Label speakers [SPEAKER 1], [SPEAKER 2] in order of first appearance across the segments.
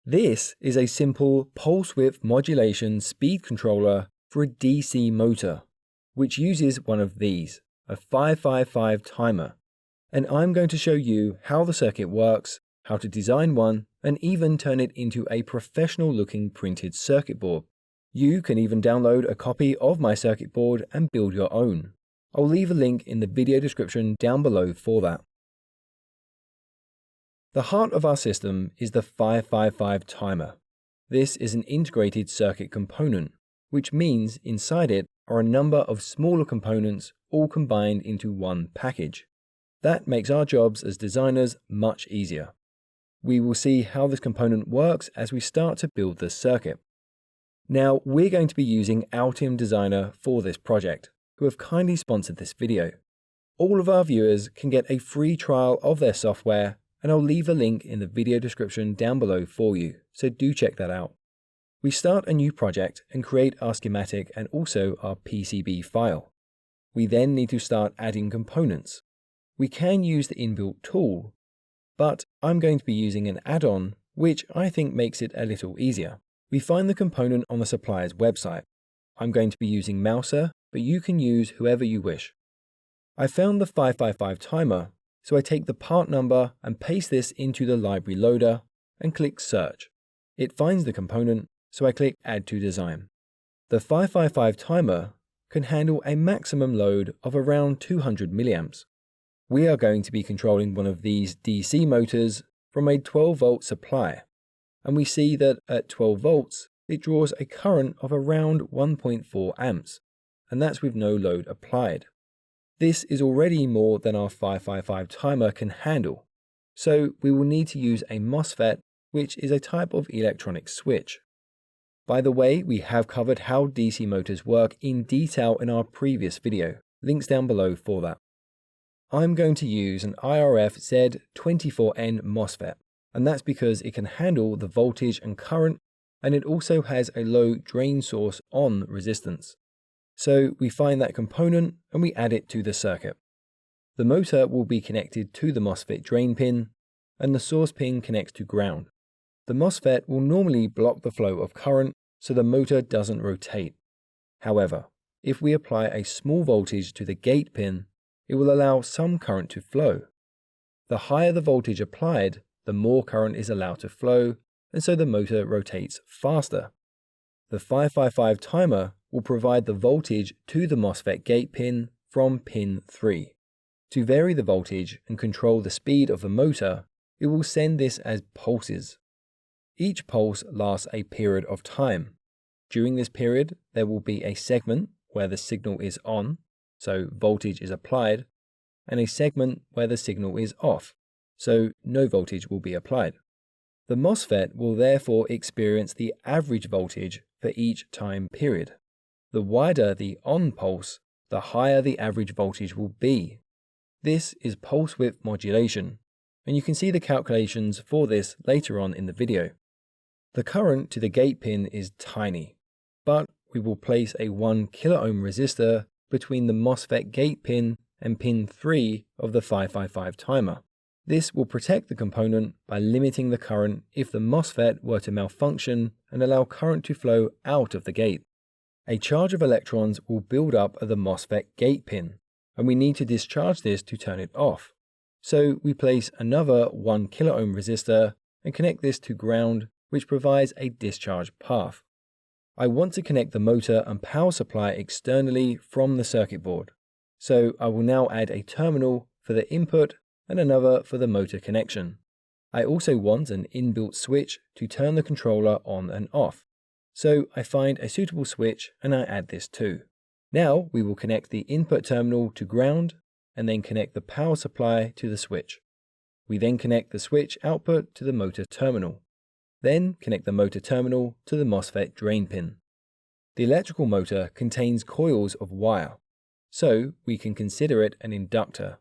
[SPEAKER 1] This is a simple pulse width modulation speed controller for a DC motor, which uses one of these, a 555 timer. And I'm going to show you how the circuit works, how to design one, and even turn it into a professional looking printed circuit board. You can even download a copy of my circuit board and build your own. I'll leave a link in the video description down below for that. The heart of our system is the 555 timer. This is an integrated circuit component, which means inside it are a number of smaller components all combined into one package. That makes our jobs as designers much easier. We will see how this component works as we start to build the circuit. Now, we're going to be using Altium Designer for this project, who have kindly sponsored this video. All of our viewers can get a free trial of their software, and I'll leave a link in the video description down below for you, so do check that out. We start a new project and create our schematic and also our PCB file. We then need to start adding components. We can use the inbuilt tool, but I'm going to be using an add-on, which I think makes it a little easier. We find the component on the supplier's website. I'm going to be using Mouser, but you can use whoever you wish. I found the 555 timer, so I take the part number and paste this into the library loader and click search. It finds the component, so I click add to design. The 555 timer can handle a maximum load of around 200 milliamps. We are going to be controlling one of these DC motors from a 12 volt supply, and we see that at 12 volts it draws a current of around 1.4 amps, and that's with no load applied. This is already more than our 555 timer can handle, so we will need to use a MOSFET, which is a type of electronic switch. By the way, we have covered how DC motors work in detail in our previous video, links down below for that. I'm going to use an IRF Z24N MOSFET, and that's because it can handle the voltage and current, and it also has a low drain source on resistance. So we find that component and we add it to the circuit. The motor will be connected to the MOSFET drain pin, and the source pin connects to ground. The MOSFET will normally block the flow of current so the motor doesn't rotate. However, if we apply a small voltage to the gate pin, it will allow some current to flow. The higher the voltage applied, the more current is allowed to flow, and so the motor rotates faster. The 555 timer will provide the voltage to the MOSFET gate pin from pin 3. To vary the voltage and control the speed of the motor, it will send this as pulses. Each pulse lasts a period of time. During this period, there will be a segment where the signal is on, so voltage is applied, and a segment where the signal is off, so no voltage will be applied. The MOSFET will therefore experience the average voltage for each time period. The wider the on pulse, the higher the average voltage will be. This is pulse width modulation, and you can see the calculations for this later on in the video. The current to the gate pin is tiny, but we will place a 1 kilo ohm resistor between the MOSFET gate pin and pin 3 of the 555 timer. This will protect the component by limiting the current if the MOSFET were to malfunction and allow current to flow out of the gate. A charge of electrons will build up at the MOSFET gate pin, and we need to discharge this to turn it off. So we place another 1 kilo ohm resistor and connect this to ground, which provides a discharge path. I want to connect the motor and power supply externally from the circuit board, so I will now add a terminal for the input and another for the motor connection. I also want an inbuilt switch to turn the controller on and off, so I find a suitable switch and I add this too. Now we will connect the input terminal to ground and then connect the power supply to the switch. We then connect the switch output to the motor terminal. Then connect the motor terminal to the MOSFET drain pin. The electrical motor contains coils of wire, so we can consider it an inductor.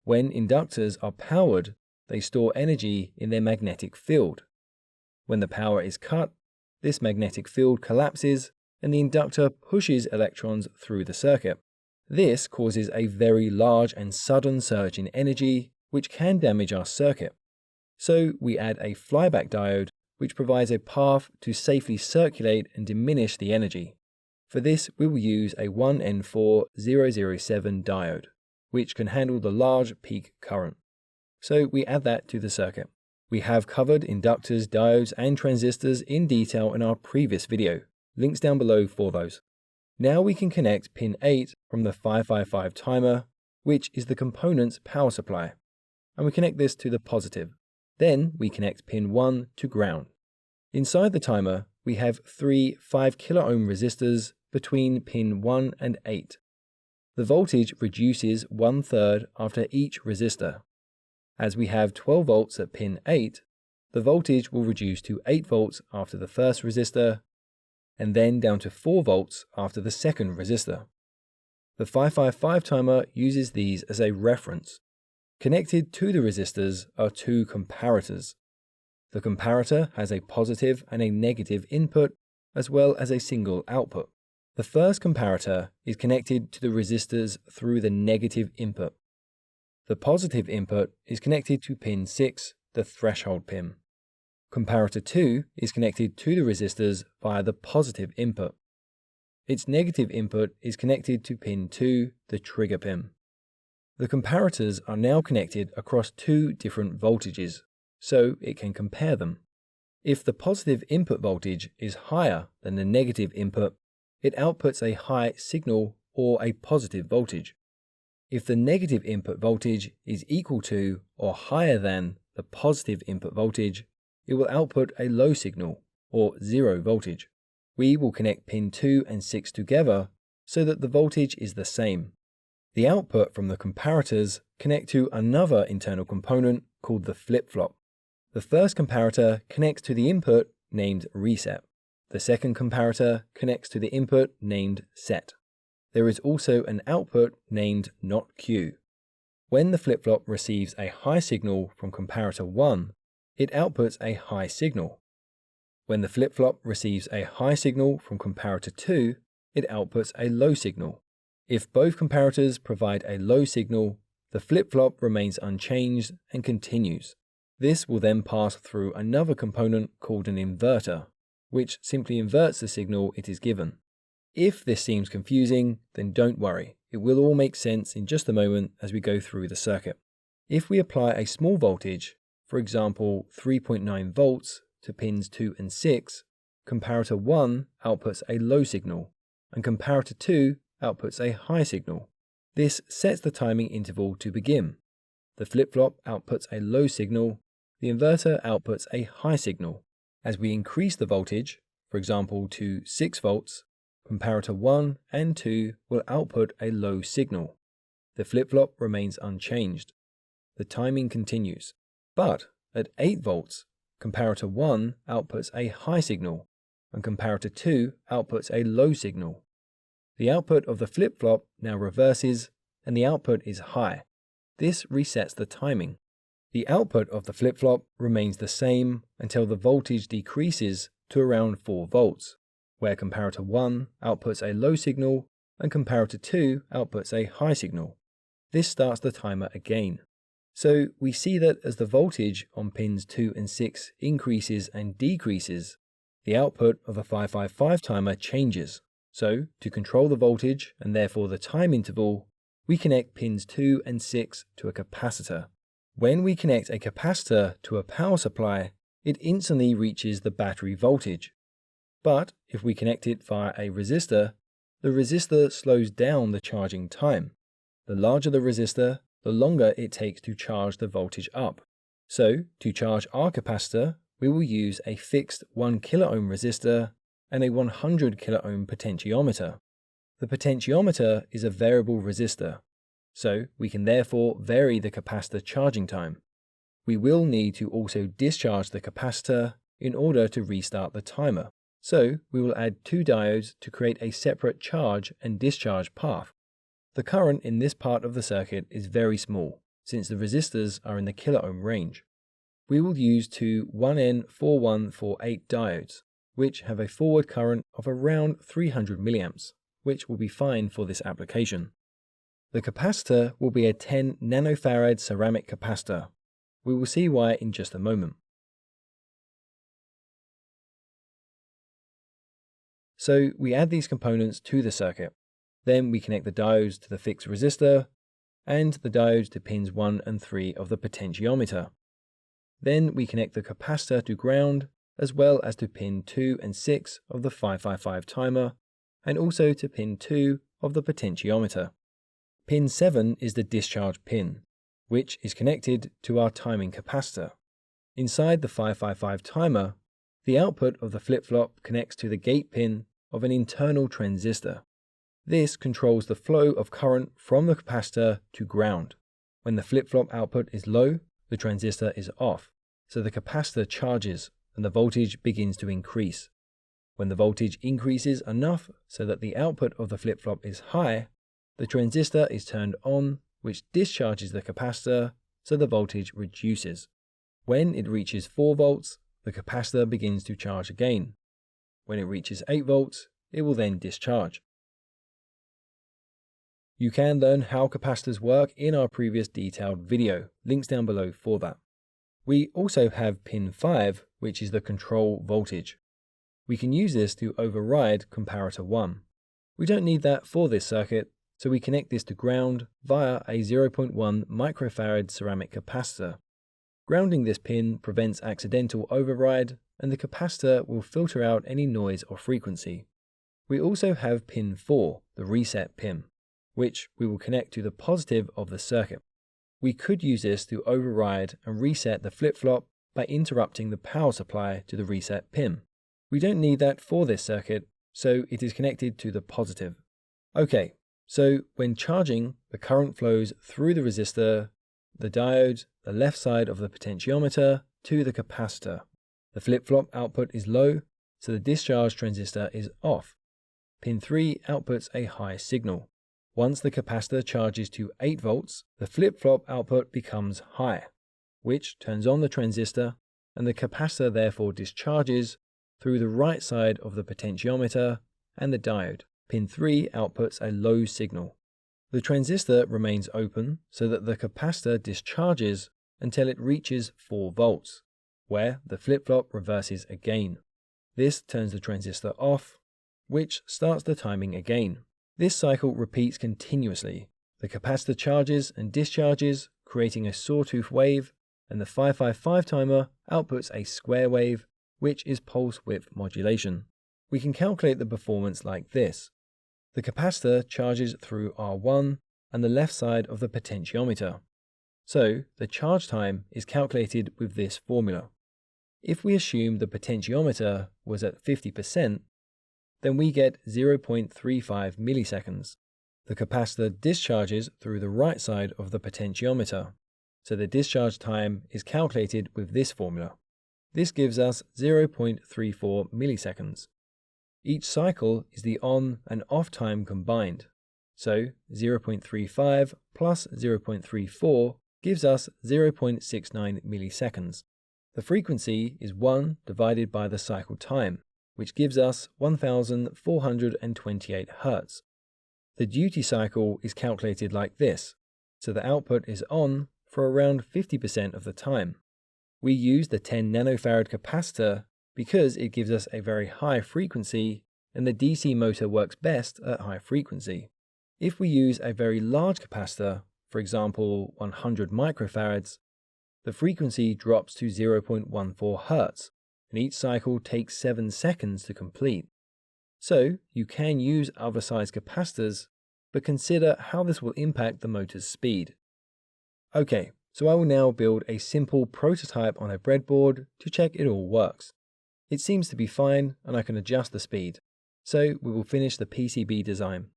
[SPEAKER 1] When inductors are powered, they store energy in their magnetic field. When the power is cut, this magnetic field collapses and the inductor pushes electrons through the circuit. This causes a very large and sudden surge in energy, which can damage our circuit. So we add a flyback diode, which provides a path to safely circulate and diminish the energy. For this, we will use a 1N4007 diode, which can handle the large peak current. So we add that to the circuit. We have covered inductors, diodes, and transistors in detail in our previous video. Links down below for those. Now we can connect pin 8 from the 555 timer, which is the component's power supply, and we connect this to the positive. Then we connect pin 1 to ground. Inside the timer, we have 3 5 kilo ohm resistors between pin 1 and 8. The voltage reduces 1/3 after each resistor. As we have 12 volts at pin 8, the voltage will reduce to 8 volts after the first resistor, and then down to 4 volts after the second resistor. The 555 timer uses these as a reference. Connected to the resistors are 2 comparators. The comparator has a positive and a negative input, as well as a single output. The first comparator is connected to the resistors through the negative input. The positive input is connected to pin 6, the threshold pin. Comparator 2 is connected to the resistors via the positive input. Its negative input is connected to pin 2, the trigger pin. The comparators are now connected across 2 different voltages, so it can compare them. If the positive input voltage is higher than the negative input, it outputs a high signal or a positive voltage. If the negative input voltage is equal to or higher than the positive input voltage, it will output a low signal or 0 voltage. We will connect pin 2 and 6 together so that the voltage is the same. The output from the comparators connect to another internal component called the flip-flop. The first comparator connects to the input named reset. The second comparator connects to the input named set. There is also an output named not Q. When the flip-flop receives a high signal from comparator 1, it outputs a high signal. When the flip-flop receives a high signal from comparator 2, it outputs a low signal. If both comparators provide a low signal, the flip-flop remains unchanged and continues. This will then pass through another component called an inverter, which simply inverts the signal it is given. If this seems confusing, then don't worry. It will all make sense in just a moment as we go through the circuit. If we apply a small voltage, for example 3.9 volts, to pins 2 and 6, comparator 1 outputs a low signal, and comparator 2 outputs a high signal. This sets the timing interval to begin. The flip-flop outputs a low signal, the inverter outputs a high signal. As we increase the voltage, for example to 6 volts, comparator 1 and 2 will output a low signal. The flip-flop remains unchanged. The timing continues. But at 8 volts, comparator 1 outputs a high signal, and comparator 2 outputs a low signal. The output of the flip-flop now reverses, and the output is high. This resets the timing. The output of the flip-flop remains the same until the voltage decreases to around 4 volts, where comparator 1 outputs a low signal and comparator 2 outputs a high signal. This starts the timer again. So we see that as the voltage on pins 2 and 6 increases and decreases, the output of the 555 timer changes. So to control the voltage and therefore the time interval, we connect pins 2 and 6 to a capacitor. When we connect a capacitor to a power supply, it instantly reaches the battery voltage. But if we connect it via a resistor, the resistor slows down the charging time. The larger the resistor, the longer it takes to charge the voltage up. So to charge our capacitor, we will use a fixed 1 kilo ohm resistor and a 100 kilo ohm potentiometer. The potentiometer is a variable resistor, so we can therefore vary the capacitor charging time. We will need to also discharge the capacitor in order to restart the timer, so we will add 2 diodes to create a separate charge and discharge path. The current in this part of the circuit is very small, since the resistors are in the kilo ohm range. We will use 2 1N4148 diodes, which have a forward current of around 300 milliamps, which will be fine for this application. The capacitor will be a 10 nanofarad ceramic capacitor. We will see why in just a moment. So we add these components to the circuit. Then we connect the diodes to the fixed resistor and the diodes to pins 1 and 3 of the potentiometer. Then we connect the capacitor to ground as well as to pin 2 and 6 of the 555 timer and also to pin 2 of the potentiometer. Pin 7 is the discharge pin, which is connected to our timing capacitor. Inside the 555 timer, the output of the flip-flop connects to the gate pin of an internal transistor. This controls the flow of current from the capacitor to ground. When the flip-flop output is low, the transistor is off, so the capacitor charges and the voltage begins to increase. When the voltage increases enough so that the output of the flip-flop is high, the transistor is turned on, which discharges the capacitor, so the voltage reduces. When it reaches 4 volts, the capacitor begins to charge again. When it reaches 8 volts, it will then discharge. You can learn how capacitors work in our previous detailed video, links down below for that. We also have pin 5, which is the control voltage. We can use this to override comparator 1. We don't need that for this circuit, so we connect this to ground via a 0.1 microfarad ceramic capacitor. Grounding this pin prevents accidental override, and the capacitor will filter out any noise or frequency. We also have pin 4, the reset pin, which we will connect to the positive of the circuit. We could use this to override and reset the flip-flop by interrupting the power supply to the reset pin. We don't need that for this circuit, so it is connected to the positive. Okay, so when charging, the current flows through the resistor, the diode, the left side of the potentiometer, to the capacitor. The flip-flop output is low, so the discharge transistor is off. Pin 3 outputs a high signal. Once the capacitor charges to 8 volts, the flip-flop output becomes high, which turns on the transistor, and the capacitor therefore discharges through the right side of the potentiometer and the diode. Pin 3 outputs a low signal. The transistor remains open so that the capacitor discharges until it reaches 4 volts, where the flip-flop reverses again. This turns the transistor off, which starts the timing again. This cycle repeats continuously. The capacitor charges and discharges, creating a sawtooth wave, and the 555 timer outputs a square wave, which is pulse width modulation. We can calculate the performance like this. The capacitor charges through R1 and the left side of the potentiometer. So the charge time is calculated with this formula. If we assume the potentiometer was at 50%, then we get 0.35 milliseconds. The capacitor discharges through the right side of the potentiometer, so the discharge time is calculated with this formula. This gives us 0.34 milliseconds. Each cycle is the on and off time combined, so 0.35 plus 0.34 gives us 0.69 milliseconds. The frequency is 1 divided by the cycle time, which gives us 1428 Hz. The duty cycle is calculated like this, so the output is on for around 50% of the time. We use the 10 nanofarad capacitor because it gives us a very high frequency and the DC motor works best at high frequency. If we use a very large capacitor, for example 100 microfarads, the frequency drops to 0.14 Hz, and each cycle takes 7 seconds to complete. So you can use other size capacitors, but consider how this will impact the motor's speed. Okay, so I will now build a simple prototype on a breadboard to check it all works. It seems to be fine and I can adjust the speed. So we will finish the PCB design.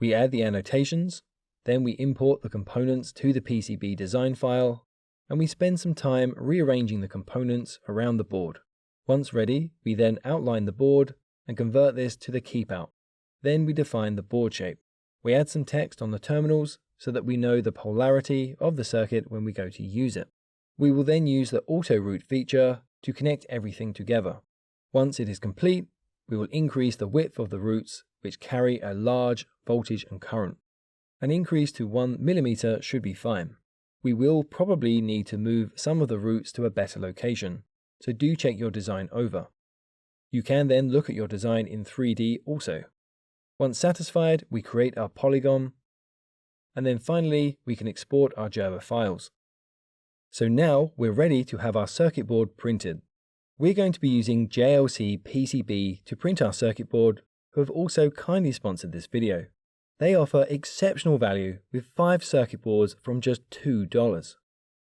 [SPEAKER 1] We add the annotations, then we import the components to the PCB design file, and we spend some time rearranging the components around the board. Once ready, we then outline the board and convert this to the keep out. Then we define the board shape. We add some text on the terminals so that we know the polarity of the circuit when we go to use it. We will then use the auto route feature to connect everything together. Once it is complete, we will increase the width of the routes which carry a large voltage and current. An increase to 1 mm should be fine. We will probably need to move some of the routes to a better location, so do check your design over. You can then look at your design in 3D also. Once satisfied, we create our polygon, and then finally we can export our Java files. So now we're ready to have our circuit board printed. We're going to be using JLC PCB to print our circuit board, who have also kindly sponsored this video. They offer exceptional value with 5 circuit boards from just $2.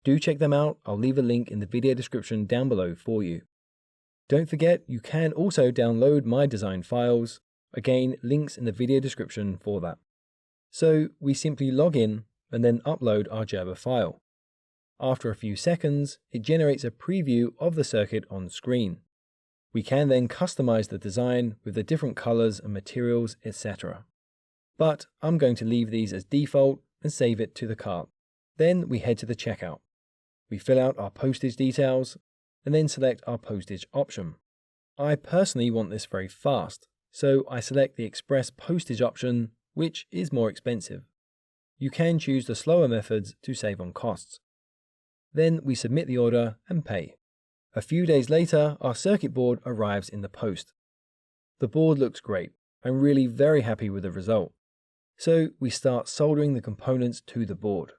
[SPEAKER 1] Do check them out, I'll leave a link in the video description down below for you. Don't forget, you can also download my design files. Again, links in the video description for that. So we simply log in and then upload our Java file. After a few seconds, it generates a preview of the circuit on screen. We can then customize the design with the different colors and materials, etc. But I'm going to leave these as default and save it to the cart. Then we head to the checkout. We fill out our postage details and then select our postage option. I personally want this very fast, so I select the express postage option, which is more expensive. You can choose the slower methods to save on costs. Then we submit the order and pay. A few days later, our circuit board arrives in the post. The board looks great. I'm really very happy with the result. So we start soldering the components to the board.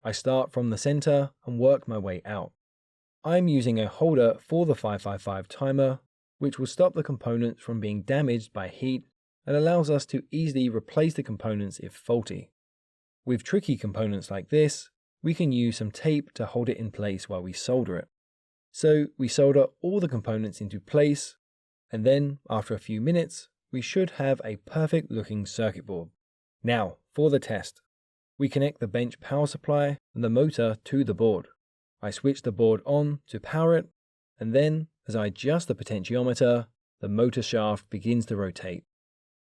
[SPEAKER 1] I start from the center and work my way out. I'm using a holder for the 555 timer, which will stop the components from being damaged by heat and allows us to easily replace the components if faulty. With tricky components like this, we can use some tape to hold it in place while we solder it. So we solder all the components into place, and then after a few minutes, we should have a perfect looking circuit board. Now for the test. We connect the bench power supply and the motor to the board. I switch the board on to power it, and then as I adjust the potentiometer, the motor shaft begins to rotate.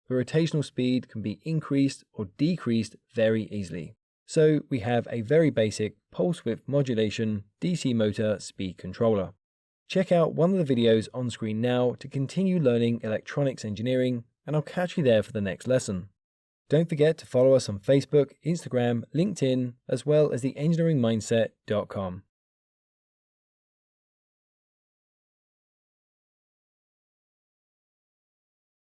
[SPEAKER 1] The rotational speed can be increased or decreased very easily. So we have a very basic pulse width modulation DC motor speed controller. Check out one of the videos on screen now to continue learning electronics engineering, and I'll catch you there for the next lesson. Don't forget to follow us on Facebook, Instagram, LinkedIn, as well as theengineeringmindset.com.